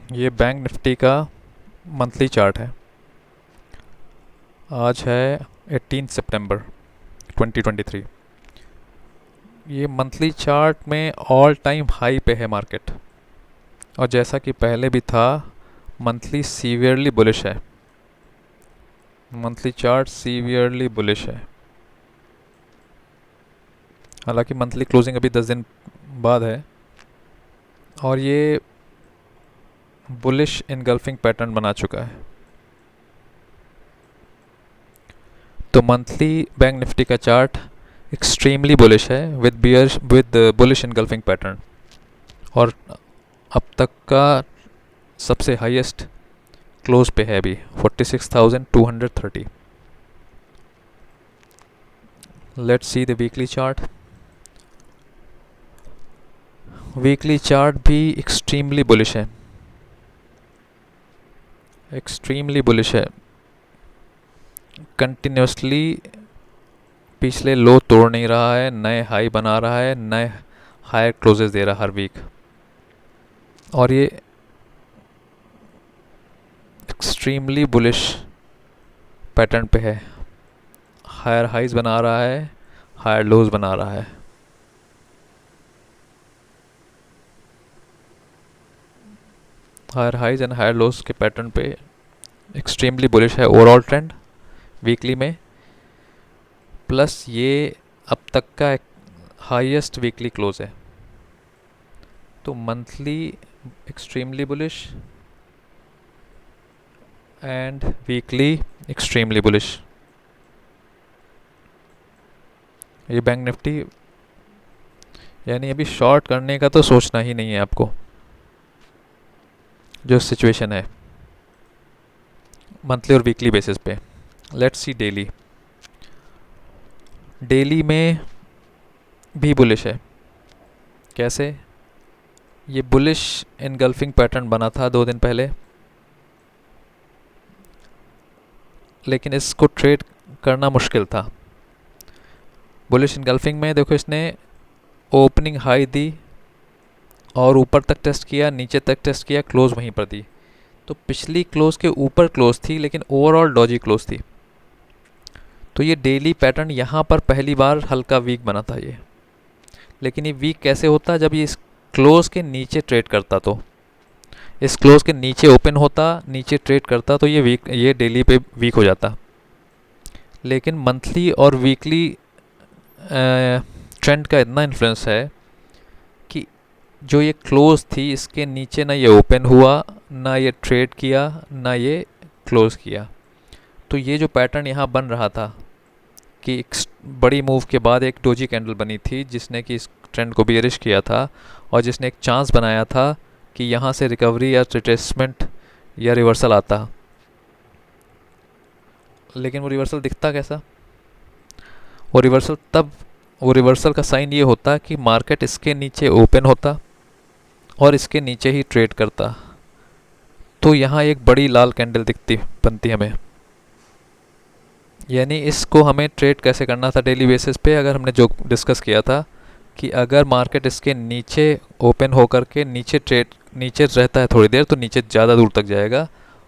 ये bank Nifty का monthly chart है। आज है 18 सितंबर 2023। ये मंथली चार्ट में ऑल टाइम हाई पे है मार्केट, और जैसा कि पहले भी था, मंथली सीवियरली बुलिश है। मंथली चार्ट सीवियरली बुलिश है। हालांकि मंथली क्लोजिंग अभी 10 दिन बाद है, और ये बुलिश इनगल्फिंग पैटर्न बना चुका है। तो मंथली बैंक निफ्टी का चार्ट एक्सट्रीमली बुलिश है विद बुलिश इनगल्फिंग पैटर्न, और अब तक का सबसे हाईएस्ट क्लोज पे है अभी 46,230। Let's see the weekly chart. Weekly chart भी एक्सट्रीमली बुलिश है, एक्सट्रीमली बुलिश है। कंटिन्यूसली पिछले लो तोड़ नहीं रहा है, नए हाई बना रहा है, नए हायर क्लोजेस दे रहा है हर वीक, और ये एक्सट्रीमली बुलिश पैटर्न पे है। हायर हाइज बना रहा है, हायर लोज बना रहा है। Higher highs and higher lows के पैटर्न पे एक्सट्रीमली बुलिश है ओवरऑल ट्रेंड वीकली में, प्लस ये अब तक का हाईएस्ट वीकली क्लोज है। तो monthly extremely bullish and weekly extremely bullish. ये बैंक निफ्टी, यानी अभी शॉर्ट करने का तो सोचना ही नहीं है आपको, जो सिचुएशन है मंथली और वीकली बेसिस पे। Let's see daily. डेली में भी बुलिश है। कैसे? ये बुलिश इनगल्फिंग पैटर्न बना था 2 दिन पहले, लेकिन इसको ट्रेड करना मुश्किल था। बुलिश इनगल्फिंग में देखो, इसने ओपनिंग हाई दी और ऊपर तक टेस्ट किया, नीचे तक टेस्ट किया, क्लोज वहीं पर दी। तो पिछली क्लोज के ऊपर क्लोज थी, लेकिन ओवरऑल डॉजी क्लोज थी। तो ये डेली पैटर्न यहाँ पर पहली बार हल्का वीक बना था ये। लेकिन ये वीक कैसे होता? जब ये इस क्लोज के नीचे ट्रेड करता, तो इस क्लोज के नीचे ओपन होता, नीचे ट्रेड करता, तो ये वीक, ये डेली पे वीक हो जाता। लेकिन मंथली और वीकली ट्रेंड का इतना इन्फ्लुएंस है कि जो ये क्लोज थी, इसके नीचे ना ये ओपन हुआ, ना ये ट्रेड किया, ना ये क्लोज किया। तो ये जो पैटर्न यहाँ बन रहा था कि एक बड़ी मूव के बाद एक डोजी कैंडल बनी थी, जिसने कि इस ट्रेंड को बेरिश किया था, और जिसने एक चांस बनाया था कि यहाँ से रिकवरी या रिट्रेसमेंट या रिवर्सल आता। लेकिन वो रिवर्सल दिखता कैसा? वो रिवर्सल का साइन ये होता कि मार्केट इसके नीचे ओपन होता और इसके नीचे ही ट्रेड करता। तो यहाँ एक बड़ी लाल कैंडल दिखती बनती हमें। यानी इसको हमें ट्रेड कैसे करना था डेली बेसिस पे? अगर हमने जो डिस्कस किया था कि अगर मार्केट इसके नीचे ओपन होकर के नीचे रहता है थोड़ी देर, तो नीचे ज़्यादा दूर तक जाएगा,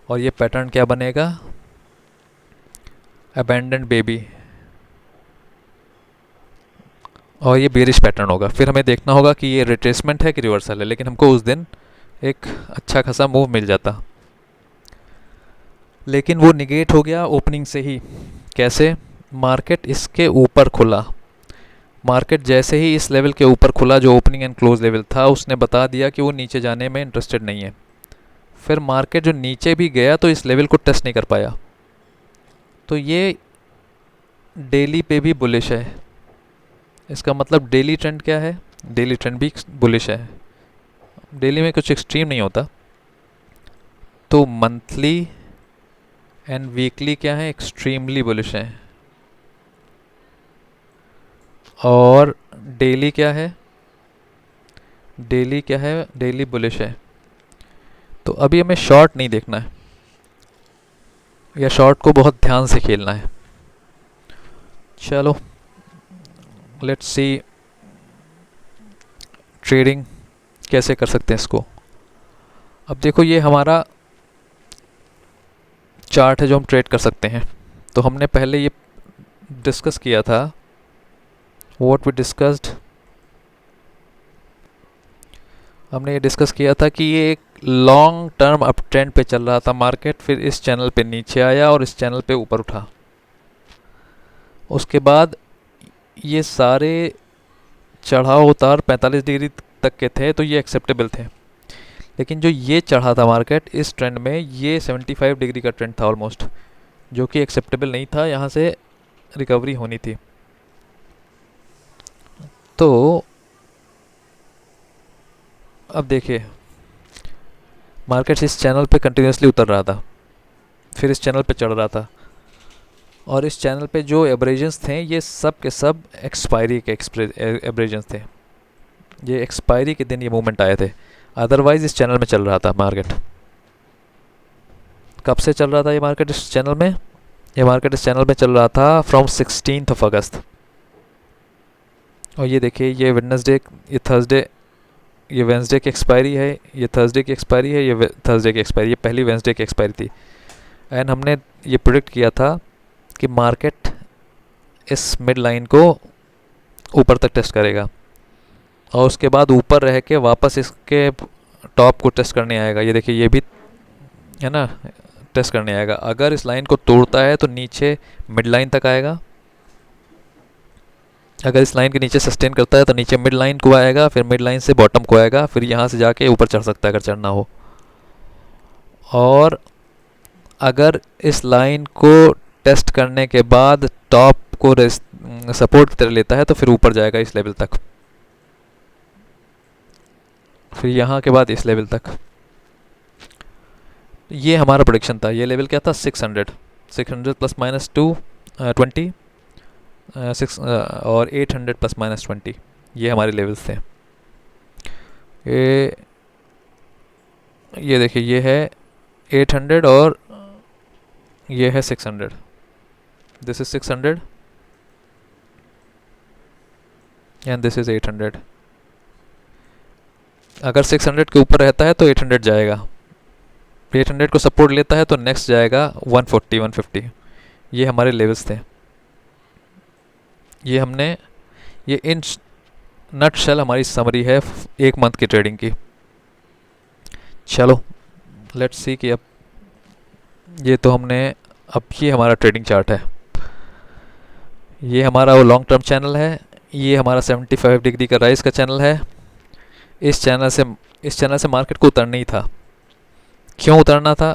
और ये पैटर्न क्या बनेगा? अबैंडन्ड बेबी, और ये बेरिश पैटर्न होगा। फिर हमें देखना होगा कि ये रिट्रेसमेंट है कि रिवर्सल है, लेकिन हमको उस दिन एक अच्छा खासा मूव मिल जाता। लेकिन वो निगेट हो गया ओपनिंग से ही। कैसे? मार्केट इसके ऊपर खुला। मार्केट जैसे ही इस लेवल के ऊपर खुला, जो ओपनिंग एंड क्लोज लेवल था, उसने बता दिया कि वो नीचे जाने में इंटरेस्टेड नहीं है। फिर मार्केट जो नीचे भी गया, तो इस लेवल को टेस्ट नहीं कर पाया। तो ये डेली पे भी बुलिश है। इसका मतलब डेली ट्रेंड क्या है? डेली ट्रेंड भी बुलिश है। डेली में कुछ एक्सट्रीम नहीं होता। तो मंथली एंड वीकली क्या है? एक्सट्रीमली बुलिश है। और डेली क्या है? डेली क्या है? डेली बुलिश है। तो अभी हमें शॉर्ट नहीं देखना है, या शॉर्ट को बहुत ध्यान से खेलना है। चलो, लेट्स सी ट्रेडिंग कैसे कर सकते हैं इसको। अब देखो ये हमारा चार्ट है जो हम ट्रेड कर सकते हैं। तो हमने पहले ये डिस्कस किया था, व्हाट वी डिस्कस्ड, हमने ये डिस्कस किया था कि ये एक लॉन्ग टर्म अप ट्रेंड पे चल रहा था मार्केट, फिर इस चैनल पे नीचे आया और इस चैनल पे ऊपर उठा। उसके बाद ये सारे चढ़ाव उतार 45 डिग्री तक के थे तो ये एक्सेप्टेबल थे, लेकिन जो ये चढ़ा था मार्केट इस ट्रेंड में, ये 75 डिग्री का ट्रेंड था ऑलमोस्ट, जो कि एक्सेप्टेबल नहीं था, यहाँ से रिकवरी होनी थी। तो अब देखिए मार्केट इस चैनल पे कंटिन्यूसली उतर रहा था, फिर इस चैनल पे चढ़ रहा था, और इस चैनल पे जो एवरेजेंस थे ये सब के सब एक्सपायरी के एवरेजेंस थे। ये एक्सपायरी के दिन ये मूवमेंट आए थे, अदरवाइज इस चैनल में चल रहा था मार्केट। कब से चल रहा था ये मार्केट इस चैनल में? ये मार्केट इस चैनल में चल रहा था फ्रॉम 16 अगस्त। और ये देखिए ये वेडनेसडे, ये थर्सडे, ये वेंसडे की एक्सपायरी है, ये थर्सडे की एक्सपायरी है, ये थर्सडे की एक्सपायरी, ये पहली वेंसडे की एक्सपायरी थी। एंड हमने ये प्रिडिक्ट किया था कि मार्केट इस मिड लाइन को ऊपर तक टेस्ट करेगा और उसके बाद ऊपर रह के वापस इसके टॉप को टेस्ट करने आएगा। ये देखिए ये भी है ना, टेस्ट करने आएगा। अगर इस लाइन को तोड़ता है तो नीचे मिड लाइन तक आएगा, अगर इस लाइन के नीचे सस्टेन करता है तो नीचे मिड लाइन को आएगा, फिर मिड लाइन से बॉटम को आएगा, फिर यहाँ से जाके ऊपर चढ़ सकता है अगर चढ़ना हो। और अगर इस लाइन को टेस्ट करने के बाद टॉप को सपोर्ट की तरह लेता है तो फिर ऊपर जाएगा इस लेवल तक, फिर यहाँ के बाद इस लेवल तक। ये हमारा प्रोडिक्शन था। ये लेवल क्या था? 600 प्लस माइनस 20 6 और 800 प्लस माइनस 20, ये हमारे लेवल्स थे। ये देखिए ये है 800 और ये है 600, this is 600 and this is 800। अगर 600 के ऊपर रहता है तो 800 जाएगा, 800 को सपोर्ट लेता है तो नेक्स्ट जाएगा 140 150। ये हमारे लेवल्स थे। ये हमने, ये इन नट शेल हमारी समरी है एक मंथ की ट्रेडिंग की। चलो लेट्स सी कि अब ये तो हमने, अब ये हमारा ट्रेडिंग चार्ट है, ये हमारा वो लॉन्ग टर्म चैनल है, ये हमारा 75 डिग्री का राइज का चैनल है। इस चैनल से मार्केट को उतरना ही था। क्यों उतरना था?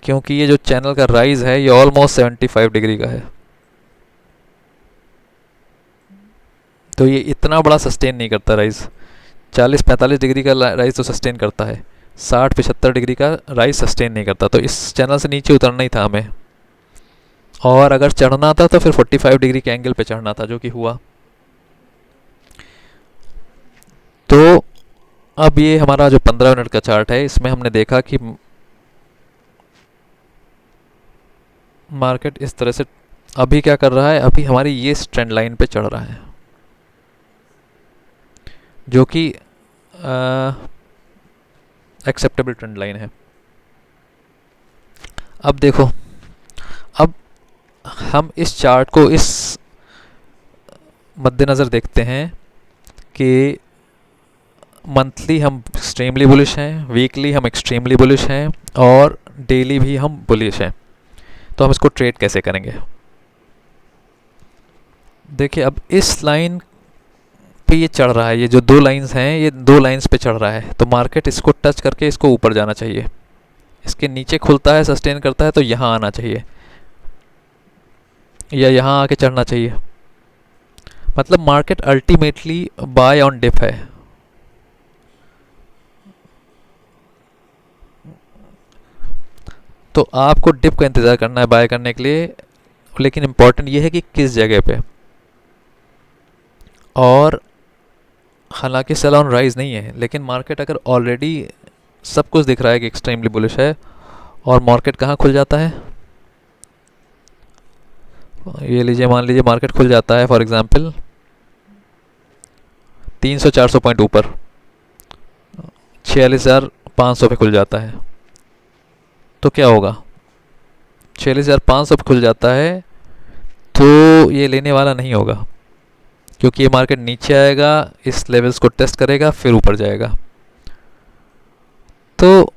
क्योंकि ये जो चैनल का राइज है ये ऑलमोस्ट 75 डिग्री का है, तो ये इतना बड़ा सस्टेन नहीं करता राइज। 40-45 डिग्री का राइज तो सस्टेन करता है, 60-75 डिग्री का राइज सस्टेन नहीं करता। तो इस चैनल से नीचे उतरना ही था हमें, और अगर चढ़ना था तो फिर 45 डिग्री के एंगल पे चढ़ना था, जो कि हुआ। तो अब ये हमारा जो 15 मिनट का चार्ट है, इसमें हमने देखा कि मार्केट इस तरह से अभी क्या कर रहा है, अभी हमारी ये ट्रेंड लाइन पे चढ़ रहा है, जो कि एक्सेप्टेबल ट्रेंड लाइन है। अब देखो, अब हम इस चार्ट को इस मद्देनज़र देखते हैं कि मंथली हम एक्सट्रीमली बुलिश हैं, वीकली हम एक्सट्रीमली बुलिश हैं, और डेली भी हम बुलिश हैं। तो हम इसको ट्रेड कैसे करेंगे? देखिए अब इस लाइन पे ये चढ़ रहा है, ये जो दो लाइंस हैं ये दो लाइंस पे चढ़ रहा है, तो मार्केट इसको टच करके इसको ऊपर जाना चाहिए। इसके नीचे खुलता है, सस्टेन करता है, तो यहाँ आना चाहिए या यहाँ आके चढ़ना चाहिए। मतलब market ultimately buy on dip है। तो आपको डिप का इंतज़ार करना है बाय करने के लिए, लेकिन इम्पॉर्टेंट ये है कि किस जगह पे। और हालांकि सेल ऑन राइज नहीं है, लेकिन मार्केट अगर ऑलरेडी सब कुछ दिख रहा है कि एक्सट्रीमली बुलिश है, और मार्केट कहाँ खुल जाता है, ये लीजिए, मान लीजिए मार्केट खुल जाता है फॉर एग्जांपल 300-400 पॉइंट ऊपर, 46,000 46,500 पे खुल जाता है तो क्या होगा? 46,500 पे खुल जाता है तो ये लेने वाला नहीं होगा, क्योंकि ये मार्केट नीचे आएगा, इस लेवल्स को टेस्ट करेगा, फिर ऊपर जाएगा। तो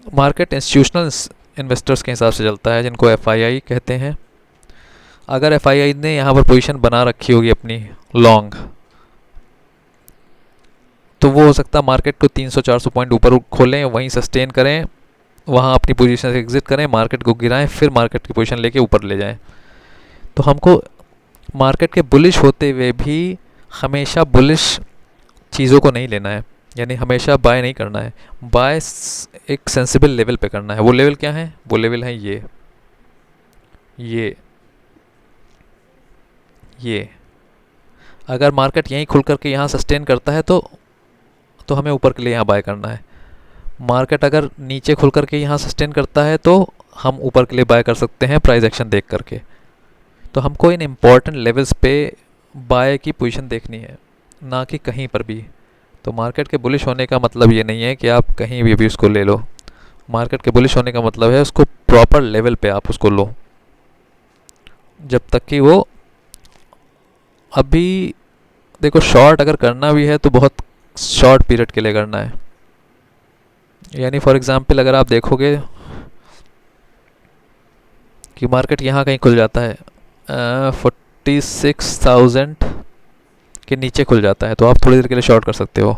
मार्केट इंस्टीट्यूशनल इन्वेस्टर्स के हिसाब से चलता है, जिनको एफआईआई कहते हैं। अगर एफआईआई ने यहाँ पर पोजीशन बना रखी होगी अपनी लॉन्ग, तो वो हो सकता है मार्केट को 300-400 पॉइंट ऊपर खोलें, वहीं सस्टेन करें, वहाँ अपनी पोजीशन से एग्जिट करें, मार्केट को गिराएं, फिर मार्केट की पोजीशन लेके ऊपर ले जाएं। तो हमको मार्केट के बुलिश होते हुए भी हमेशा बुलिश चीज़ों को नहीं लेना है, यानी हमेशा बाय नहीं करना है। बाय एक सेंसिबल लेवल पे करना है। वो लेवल क्या है? वो लेवल है ये अगर मार्केट यहीं खुल करके यहाँ सस्टेन करता है तो हमें ऊपर के लिए यहाँ बाय करना है। मार्केट अगर नीचे खुल करके यहाँ सस्टेन करता है तो हम ऊपर के लिए बाय कर सकते हैं प्राइस एक्शन देख करके। तो हमको इन इम्पॉर्टेंट लेवल्स पे बाय की पोजीशन देखनी है, ना कि कहीं पर भी। तो मार्केट के बुलिश होने का मतलब ये नहीं है कि आप कहीं भी उसको ले लो। मार्केट के बुलिश होने का मतलब है उसको प्रॉपर लेवल पे आप उसको लो, जब तक कि वो अभी देखो, शॉर्ट अगर करना भी है तो बहुत शॉर्ट पीरियड के लिए करना है। यानी फॉर एग्जांपल अगर आप देखोगे कि मार्केट यहाँ कहीं खुल जाता है 46,000 के नीचे खुल जाता है, तो आप थोड़ी देर के लिए शॉर्ट कर सकते हो,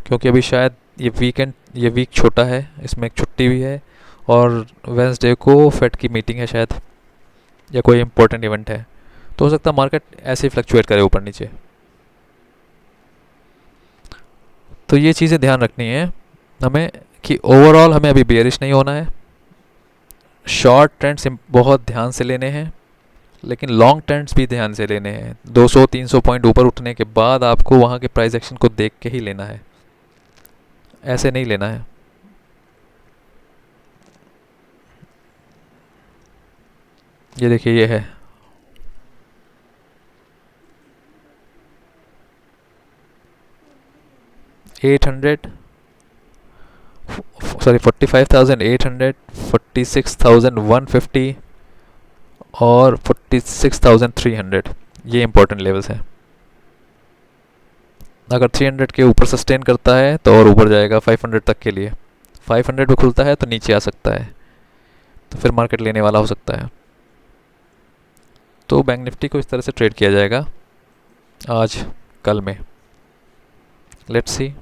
क्योंकि अभी शायद ये वीक छोटा है, इसमें एक छुट्टी भी है, और वेंसडे को फेड की मीटिंग है शायद, या कोई इम्पोर्टेंट इवेंट है। तो हो सकता है मार्केट ऐसे ही फ्लक्चुएट करे ऊपर नीचे। तो ये चीज़ें ध्यान रखनी है हमें कि ओवरऑल हमें अभी बेयरिश नहीं होना है। शॉर्ट ट्रेंड्स बहुत ध्यान से लेने हैं, लेकिन लॉन्ग ट्रेंड्स भी ध्यान से लेने हैं। 200-300 पॉइंट ऊपर उठने के बाद आपको वहाँ के प्राइस एक्शन को देख के ही लेना है, ऐसे नहीं लेना है। ये देखिए, ये है 800, सॉरी 45,800, 46,150 और 46,300। ये इंपॉर्टेंट लेवल्स हैं। अगर 300 के ऊपर सस्टेन करता है तो और ऊपर जाएगा 500 तक के लिए। 500 पे खुलता है तो नीचे आ सकता है, तो फिर मार्केट लेने वाला हो सकता है। तो बैंक निफ्टी को इस तरह से ट्रेड किया जाएगा आज कल में। Let's see.